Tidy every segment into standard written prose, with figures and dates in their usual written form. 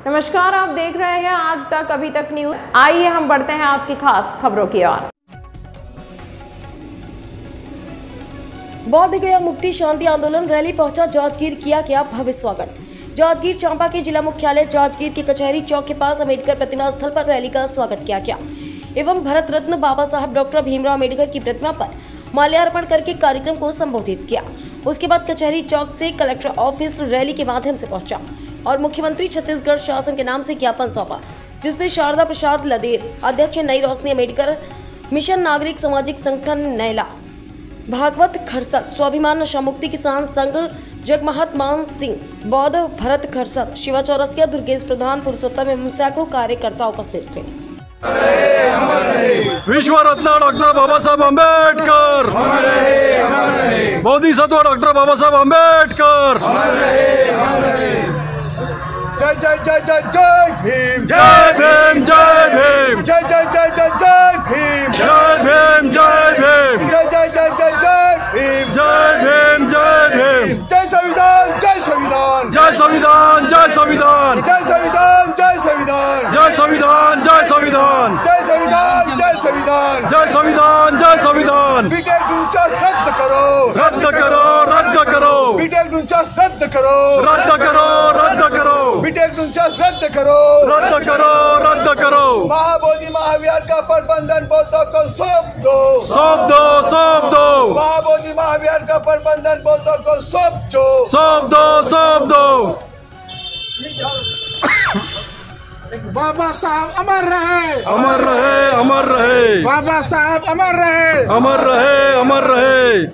नमस्कार, आप देख रहे हैं आज तक अभी तक न्यूज। आइए हम बढ़ते हैं आज की खास खबरों की ओर। बौद्ध गया मुक्ति शांति आंदोलन रैली पहुंचा जांजगीर, किया गया भव्य स्वागत। जांजगीर चांपा के जिला मुख्यालय जांजगीर के कचहरी चौक के पास अम्बेडकर प्रतिमा स्थल पर रैली का स्वागत किया गया एवं भारत रत्न बाबा साहब डॉक्टर भीमराव अम्बेडकर की प्रतिमा पर माल्यार्पण करके कार्यक्रम को संबोधित किया। उसके बाद कचहरी चौक से कलेक्टर ऑफिस रैली के माध्यम से पहुंचा और मुख्यमंत्री छत्तीसगढ़ शासन के नाम से ज्ञापन सौंपा, जिसमें शारदा प्रसाद लदेर, अध्यक्ष नई रोशनी अम्बेडकर मिशन, नागरिक सामाजिक संगठन नैला, भागवत खरसन, स्वाभिमान नशा मुक्ति किसान संघ, जगमहत मान सिंह, बौद्ध भरत खरसन, शिवा चौरसिया, दुर्गेश प्रधान, पुरुषोत्तम एवं सैकड़ों कार्यकर्ता उपस्थित थे। विश्व रत्न डॉक्टर बाबा साहब अम्बेडकर, बोधिसत्व डॉक्टर बाबा साहब अम्बेडकर, जय जय जय जय जय भीम, जय भीम, जय भीम, जय जय जय जय जय भीम, जय भीम, जय भीम, जय जय जय जय जय भीम, जय भीम, जय भीम, जय संविधान, जय संविधान, जय संविधान, जय संविधान, जय संविधान, जय संविधान, जय संविधान, जय संविधान, जय संविधान, जय संविधान, जय संविधान, जय संविधान, बीटेक 49 रद्द करो, रद्द करो, रद्द करो, बीटेक 49 रद्द करो, रद्द करो, रद्द करो, बीटेक 49 रद्द करो, रद्द करो, रद्द करो, महाबोधि महाविहार का प्रबंधन बौद्धों को सौंप दो, सौंप दो, सौंप दो, महाबोधि महाविहार का प्रबंधन बौद्धों को सौंप दो, सौंप दो, सौंप दो। बाबा साहब अमर रहे, अमर रहे, अमर रहे, बाबा साहब अमर रहे, अमर रहे, अमर रहे।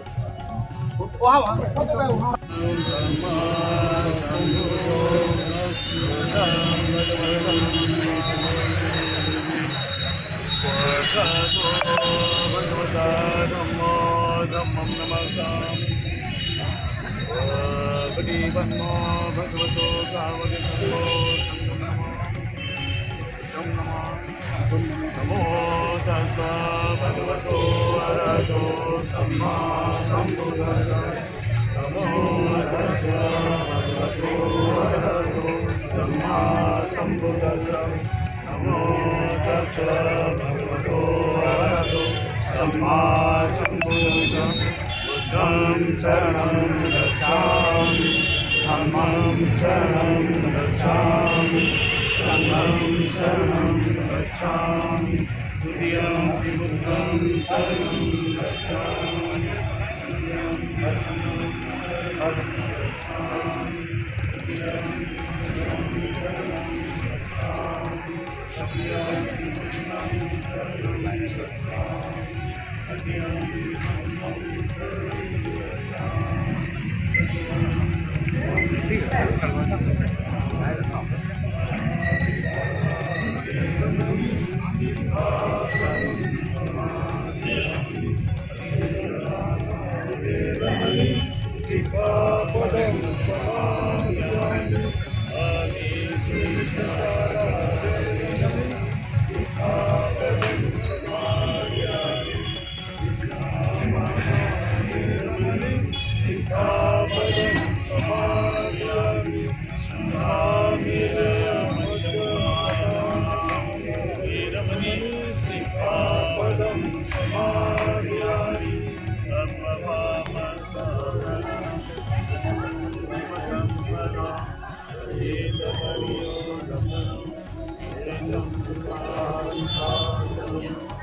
नमो तस्सा भगवतो अरहतो सम्मा सम्बुद्धिस्सा। नमो तस्सा भगवतो अरहतो सम्मा सम्बुद्धिस्सा। नमो तस्सा भगवतो अरहतो सम्मा सम्बुद्धिस्सा। बुद्धं शरणं गच्छामि, धम्मं शरणं गच्छामि, संघं शरणं गच्छामि, तुभ्यं बुद्धं शरणं गच्छामि, तुभ्यं शरणं गच्छामि, तुभ्यं Thank you.